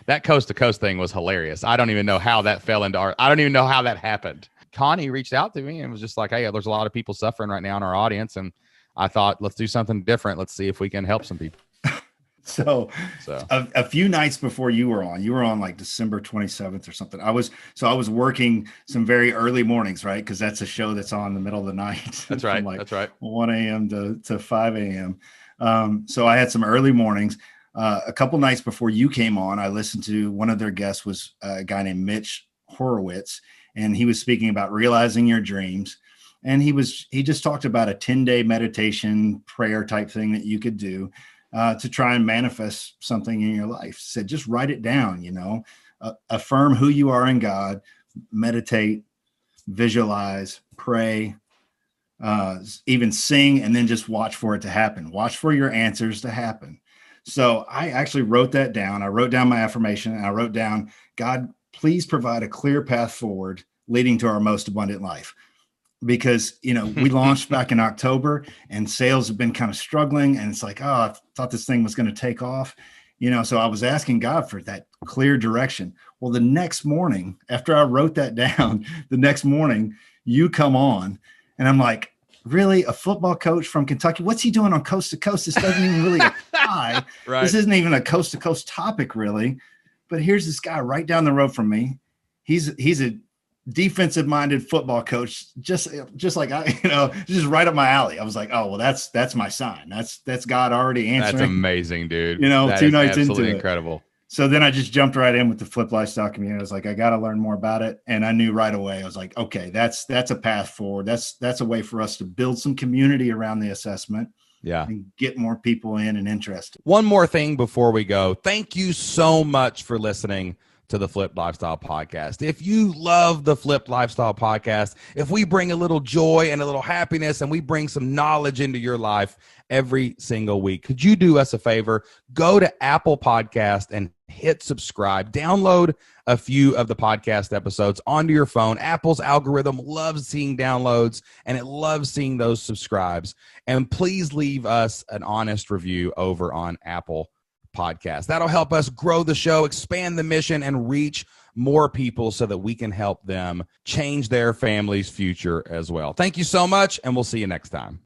That coast to coast thing was hilarious. I don't even know how that fell into art. I don't even know how that happened. Connie reached out to me and was just like, hey, there's a lot of people suffering right now in our audience. And I thought, let's do something different. Let's see if we can help some people. So So a few nights before you were on like December 27th or something. I was working some very early mornings, right? Because that's a show that's on in the middle of the night. that's right. From like That's right. 1 a.m. to 5 a.m. So I had some early mornings. A couple nights before you came on, I listened to one of their guests was a guy named Mitch Horowitz, and he was speaking about realizing your dreams. And he just talked about a 10-day meditation prayer type thing that you could do to try and manifest something in your life. He said, just write it down, affirm who you are in God, meditate, visualize, pray, even sing, and then just watch for it to happen. Watch for your answers to happen. So I actually wrote that down. I wrote down my affirmation, and I wrote down, God, please provide a clear path forward leading to our most abundant life. Because, we launched back in October and sales have been kind of struggling. And it's like, oh, I thought this thing was going to take off, so I was asking God for that clear direction. Well, the next morning, after I wrote that down, you come on and I'm like, really? A football coach from Kentucky? What's he doing on Coast to Coast? This doesn't even really apply. Right. This isn't even a coast to coast topic, really. But here's this guy right down the road from me. He's a defensive minded football coach, just like just right up my alley. I was like, oh, well, that's my sign. That's God already answering. That's amazing, dude. 2 nights into it. Incredible. So then I just jumped right in with the Flip Lifestyle community. I was like, I got to learn more about it. And I knew right away, I was like, okay, that's a path forward. That's a way for us to build some community around the assessment. Yeah. And get more people in and interested. One more thing before we go. Thank you so much for listening to the Flipped Lifestyle Podcast. If you love the Flipped Lifestyle Podcast, if we bring a little joy and a little happiness and we bring some knowledge into your life every single week, could you do us a favor? Go to Apple Podcast and hit subscribe. Download a few of the podcast episodes onto your phone. Apple's algorithm loves seeing downloads and it loves seeing those subscribes. And please leave us an honest review over on Apple Podcast. That'll help us grow the show, expand the mission, and reach more people so that we can help them change their family's future as well. Thank you so much, and we'll see you next time.